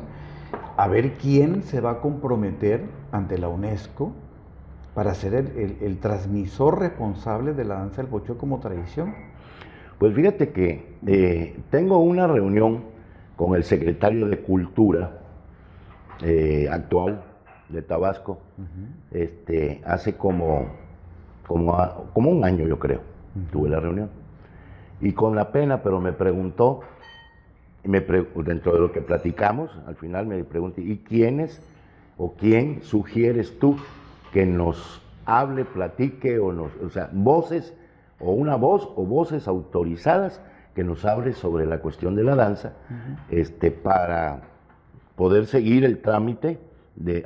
a ver quién se va a comprometer ante la UNESCO para ser el responsable de la danza del Pochó como tradición. Pues fíjate que tengo una reunión con el secretario de Cultura actual de Tabasco, hace como un año, yo creo, tuve la reunión. Y con la pena, pero me preguntó, dentro de lo que platicamos, al final me pregunté, ¿y quiénes o quién sugieres tú que nos hable, platique, o sea, voces, o una voz o voces autorizadas que nos hable sobre la cuestión de la danza, para poder seguir el trámite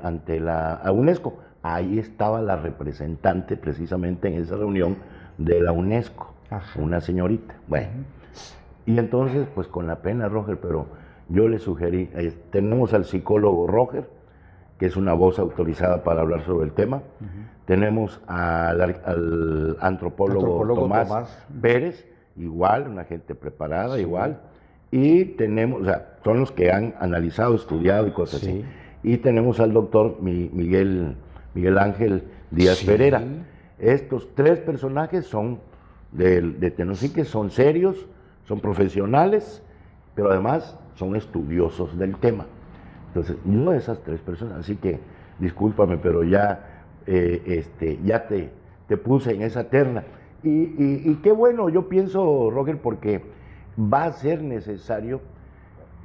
ante la UNESCO? Ahí estaba la representante precisamente en esa reunión de la UNESCO. Ajá. Una señorita. Bueno, y entonces, pues con la pena, Roger, pero yo le sugerí, tenemos al psicólogo Roger, que es una voz autorizada para hablar sobre el tema, tenemos al antropólogo Tomás Pérez, igual, una gente preparada, igual, y tenemos, o sea, son los que han analizado, estudiado y cosas así, y tenemos al doctor Miguel Ángel Díaz Pereira. Estos tres personajes son de Tenosique, son serios, son profesionales, pero además son estudiosos del tema. Entonces, no esas tres personas, así que discúlpame, pero ya, ya te puse en esa terna. Y qué bueno, yo pienso, Roger, porque va a ser necesario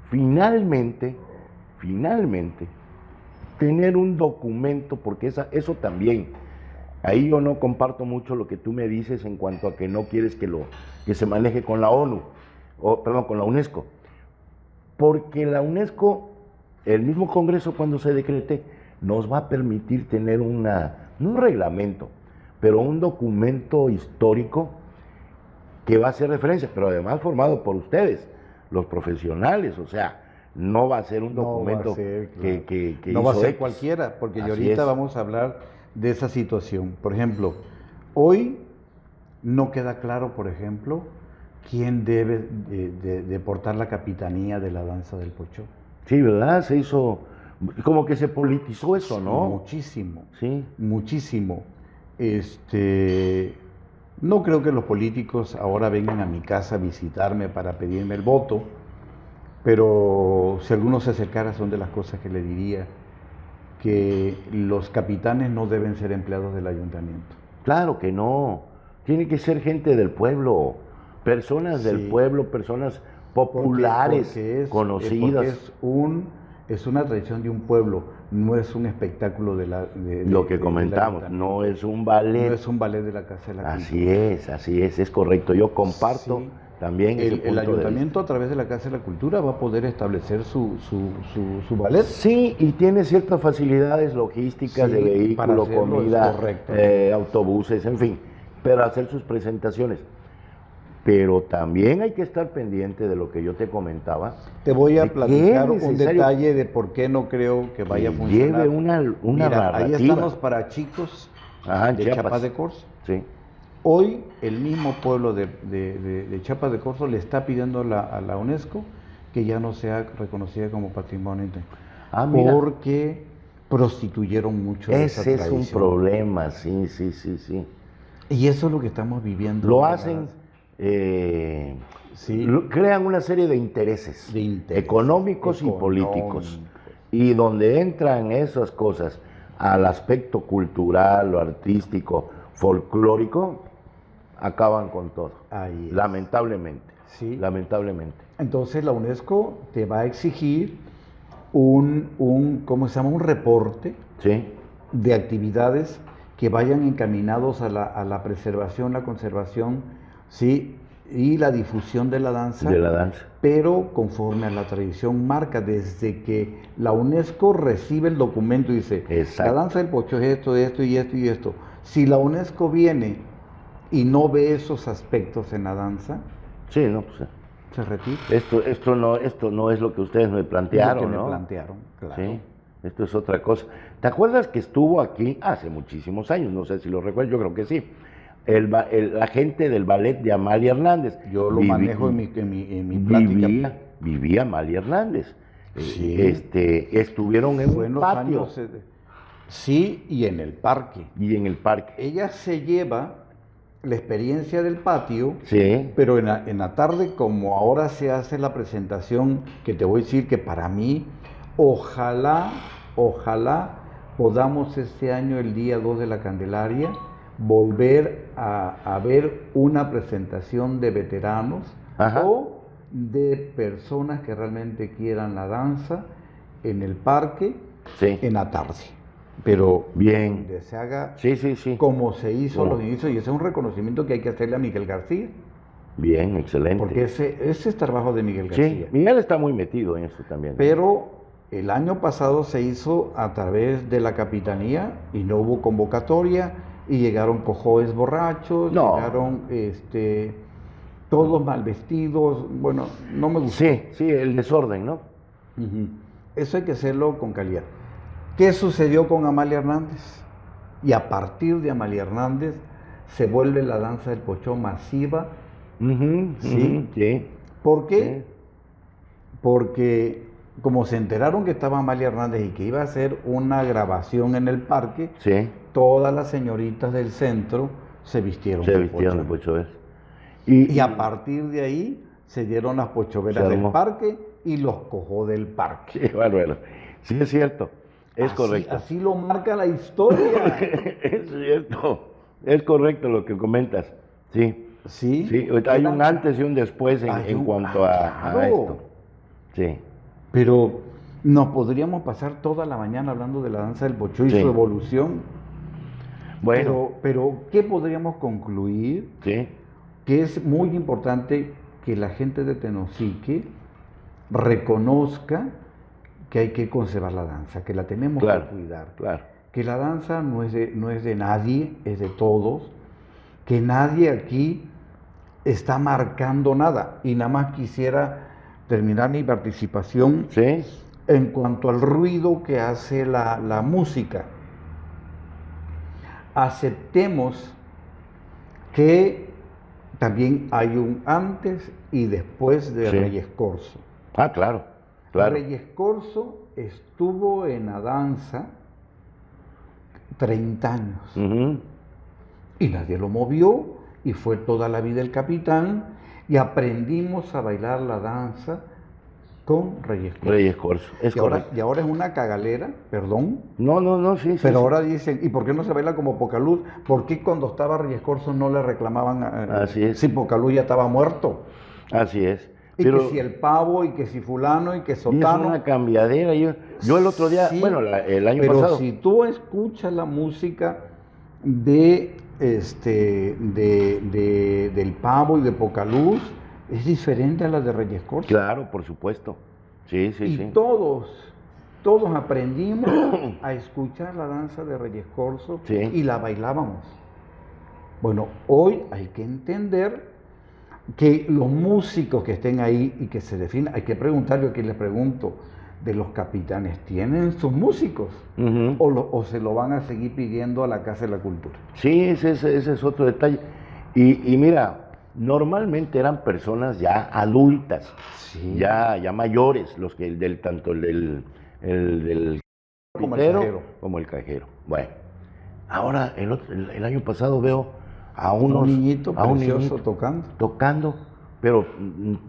finalmente tener un documento, porque eso también. Ahí yo no comparto mucho lo que tú me dices en cuanto a que no quieres que se maneje con la ONU, con la UNESCO. Porque la UNESCO, el mismo Congreso cuando se decrete, nos va a permitir tener no un reglamento, pero un documento histórico que va a ser referencia, pero además formado por ustedes, los profesionales, o sea, no va a ser un documento que no va a hizo ser X. cualquiera, porque Así ahorita es. vamos a hablar de esa situación. Por ejemplo, hoy no queda claro, por ejemplo, quién debe de portar la capitanía de la danza del Pochó. Sí, ¿verdad? Se hizo, como que se politizó eso, ¿no? Muchísimo, Sí. muchísimo. No creo que los políticos ahora vengan a mi casa a visitarme para pedirme el voto, pero si alguno se acercara son de las cosas que le diría, que los capitanes no deben ser empleados del ayuntamiento. Claro que no. Tiene que ser gente del pueblo, personas del Sí, pueblo, personas populares, porque conocidas. es una tradición de un pueblo, no es un espectáculo Lo que del comentamos, no ayuntamiento. es un ballet. No es un ballet de la Casa de la Así Cultura. es correcto. Yo comparto Sí, también ese el punto de ayuntamiento vista. a través de la Casa de la Cultura va a poder establecer su ballet. Sí, y tiene ciertas facilidades logísticas de Sí, para vehículo, hacerlo es comida, correcto. autobuses, en fin, para hacer sus presentaciones. Pero también hay que estar pendiente de lo que yo te comentaba. Te voy a de que platicar es un necesario detalle de por qué no creo que vaya a que funcionar. lleve una Mira, ahí están narrativa. los parachicos Ajá, en de Chiapas. Chiapas de Corzo. Sí. Hoy el mismo pueblo de Chiapas de Corzo le está pidiendo a la UNESCO que ya no sea reconocida como patrimonio internacional, Ah, mira. porque prostituyeron mucho de esa Ese es un tradición. problema, sí, sí, sí, sí. Y eso es lo que estamos viviendo. Lo ahora. hacen, Sí. crean una serie de intereses, De intereses económicos y políticos. Y donde entran esas cosas al aspecto cultural o artístico, folclórico, acaban con todo. Ahí es. Lamentablemente. Sí. Lamentablemente. Entonces la UNESCO te va a exigir ¿cómo se llama? Un reporte Sí. de actividades que vayan encaminados a la preservación, la conservación, ¿sí? Y la difusión de la danza, De la danza. pero conforme a la tradición marca, desde que la UNESCO recibe el documento y dice, Exacto. la danza del Pochó es esto, esto y esto y esto. Si la UNESCO viene y no ve esos aspectos en la danza, Sí, no, pues. se retira. Esto no es lo que ustedes me plantearon, Lo que ¿no? me plantearon, claro. Sí, esto es otra cosa. ¿Te acuerdas que estuvo aquí hace muchísimos años? No sé si lo recuerdo, yo creo que sí. La gente del ballet de Amalia Hernández. Yo lo manejo en mi plática. Vivía Amalia Hernández. Sí. Estuvieron en Fue un los patio años, sí, y en el parque. y en el parque. Ella se lleva la experiencia del patio, Sí, pero en la tarde, como ahora se hace la presentación, que te voy a decir que para mí, ojalá podamos este año, el día 2 de la Candelaria, volver a ver una presentación de veteranos. Ajá. O de personas que realmente quieran la danza en el parque, sí. en la tarde. Pero Bien. donde se haga Sí, sí, sí. como se hizo a Bueno. los inicios, y ese es un reconocimiento que hay que hacerle a Miguel García, Bien, excelente. porque ese es trabajo de Miguel Sí, García. Miguel está muy metido en esto también. Pero el año pasado se hizo a través de la capitanía y no hubo convocatoria y llegaron cojones borrachos, No. llegaron todos mal vestidos. Bueno, no me gustó. Sí, sí, el desorden, ¿no? Ujú. Eso hay que hacerlo con calidad. ¿Qué sucedió con Amalia Hernández? Y a partir de Amalia Hernández se vuelve la danza del Pochó masiva. Ujú, Sí. ujú, sí. ¿Por qué? Sí. Porque como se enteraron que estaba Amalia Hernández y que iba a hacer una grabación en el parque, Sí, todas las señoritas del centro se vistieron se de vistieron de pocho. pochover. Y a partir de ahí se dieron las pochoveras Se del armó. parque y los cojó del parque. Sí, bueno, sí es cierto, es correcto. Así lo marca la historia. Es cierto, es correcto lo que comentas. Sí, Sí, sí, hay un antes y un después Hay en un- cuanto a claro. esto. Sí, Pero nos podríamos pasar toda la mañana hablando de la danza del Pochó y Sí. su evolución. bueno, Pero ¿qué podríamos concluir? sí, Que es muy importante que la gente de Tenosique reconozca que hay que conservar la danza, que la tenemos claro, que cuidar, claro. que la danza no es de nadie, es de todos, que nadie aquí está marcando nada. Y nada más quisiera terminar mi participación Sí, en cuanto al ruido que hace la música. Aceptemos que también hay un antes y después de Sí. Reyes Corso. ah, claro, claro. Reyes Corso estuvo en la danza 30 años Ujú. y nadie lo movió y fue toda la vida el capitán y aprendimos a bailar la danza con Reyes Corso. Reyes Corso, es correcto. Y ahora es una cagalera, perdón, No, sí, sí. pero sí. ahora dicen, ¿y por qué no se baila como Pocaluz? ¿Por qué cuando estaba Reyes Corso no le reclamaban Así es. si Pocaluz ya estaba muerto? Así es. Y Pero que si el pavo, y que si fulano, y que y es sotano. una cambiadera. Yo el otro día, Sí, bueno, el año pero pasado. si tú escuchas la música del pavo y de Pocaluz, es diferente a la de Reyes Corso. Claro, por supuesto. Sí, sí, Y sí. todos aprendimos a escuchar la danza de Reyes Corso Sí. y la bailábamos. Bueno, hoy hay que entender que los músicos que estén ahí y que se definan, hay que preguntar, yo aquí les pregunto, de los capitanes, ¿tienen sus músicos? Ujú. ¿O se lo van a seguir pidiendo a la Casa de la Cultura? Sí, ese es otro detalle. Y mira, normalmente eran personas ya adultas, Sí. ya mayores, los que tanto el del Como el pitero cajero. como el cajero. Bueno, ahora el año pasado veo a Un unos niñito a un precioso niñito tocando. pero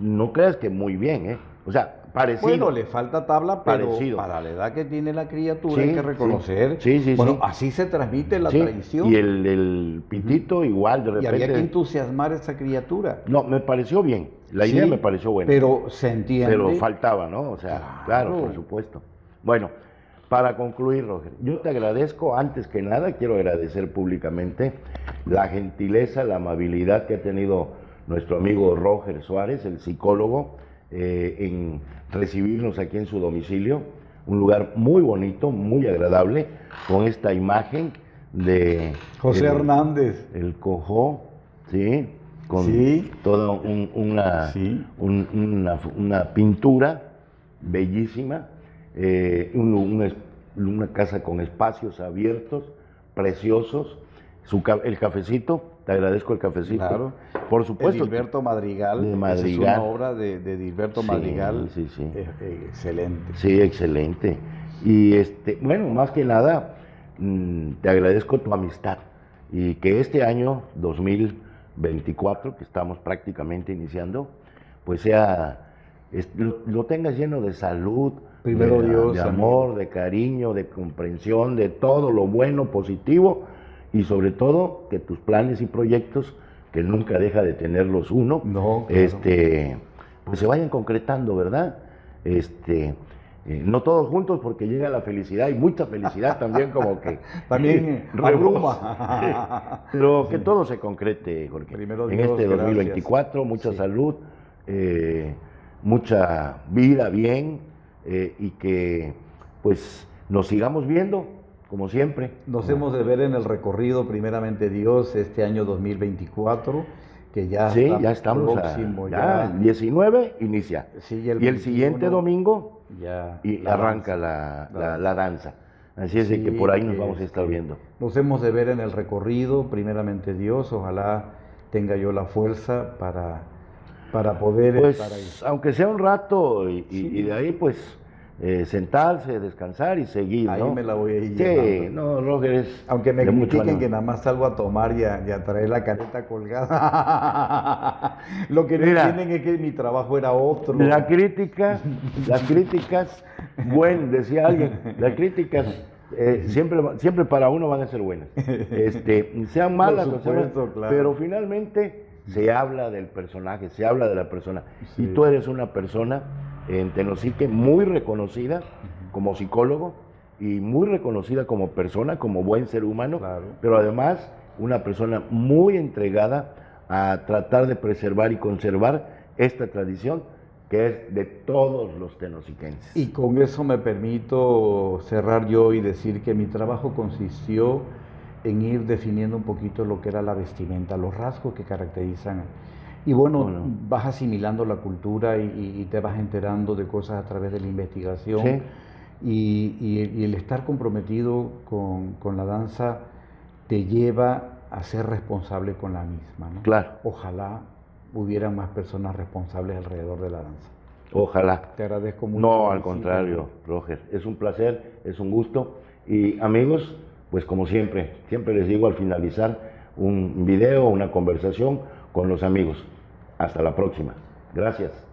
no creas que muy bien, ¿eh? O sea, parecido. Bueno, le falta tabla, pero Parecido. para la edad que tiene la criatura Sí, hay que reconocer. sí, bueno, sí. así se transmite la Sí, tradición. y el pitito igual, de Y repente. había que entusiasmar a esa criatura. No, me pareció bien. La idea Sí, me pareció buena. Pero se entiende. Pero faltaba, ¿no? O sea, claro, por supuesto. Bueno, para concluir, Roger, yo te agradezco, antes que nada, quiero agradecer públicamente la gentileza, la amabilidad que ha tenido nuestro amigo Roger Suárez, el psicólogo, en recibirnos aquí en su domicilio. Un lugar muy bonito, muy agradable, con esta imagen de José Hernández. el Cojó, ¿sí? Con Sí. toda Sí. una pintura bellísima, una casa con espacios abiertos, preciosos, el cafecito, te agradezco el cafecito. Claro. Por supuesto. Dilberto Madrigal. De Esa es Madrigal. una obra de Dilberto Sí, Madrigal. sí, sí. Excelente. Sí, excelente. Y bueno, más que nada, te agradezco tu amistad y que este año 2024, que estamos prácticamente iniciando, pues lo tengas lleno de salud, Primero Dios, de amigo. amor, de cariño, de comprensión, de todo lo bueno, positivo, y sobre todo que tus planes y proyectos, que nunca deja de tenerlos uno, No, claro. pues se vayan concretando, ¿verdad? No todos juntos, porque llega la felicidad y mucha felicidad también, como que También abruma. Pero que todo se concrete, Jorge. Primero En Dios, este gracias. 2024, mucha Sí. salud, mucha vida bien, y que pues nos sigamos viendo, como siempre. Nos hemos de ver en el recorrido, primeramente Dios, este año 2024, que ya Sí, está ya estamos próximo. ya el 19 inicia. Sí, Y el siguiente 21 domingo ya arranca danza. la danza. Así es de que por ahí nos vamos a estar viendo. Nos hemos de ver en el recorrido, primeramente Dios, ojalá tenga yo la fuerza para poder estar ahí. Pues, aunque sea un rato, y Sí. de ahí, pues, sentarse, descansar y seguir, Ahí ¿no? me la voy a ir Sí, llevando. no, Roger es Aunque me de mucho critiquen ánimo. que nada más salgo a tomar y a traer la careta colgada. Lo que no Mira, entienden es que mi trabajo era otro. las críticas, decía alguien, las críticas siempre para uno van a ser buenas. Sean malas, Por o sean malas, supuesto, claro. pero finalmente se habla del personaje, se habla de la persona. Sí. Y tú eres una persona en Tenosique muy reconocida como psicólogo y muy reconocida como persona, como buen ser humano, Claro. pero además una persona muy entregada a tratar de preservar y conservar esta tradición que es de todos los tenosiquenses. Y con eso me permito cerrar yo y decir que mi trabajo consistió en ir definiendo un poquito lo que era la vestimenta, los rasgos que caracterizan. Y bueno, vas asimilando la cultura y te vas enterando de cosas a través de la investigación. Sí. Y el estar comprometido con la danza te lleva a ser responsable con la misma, ¿no? Claro. Ojalá hubieran más personas responsables alrededor de la danza. Ojalá. Te agradezco mucho. No, al contrario, Roger. Es un placer, es un gusto. Y amigos, pues como siempre les digo al finalizar un video, una conversación con los amigos. Hasta la próxima. Gracias.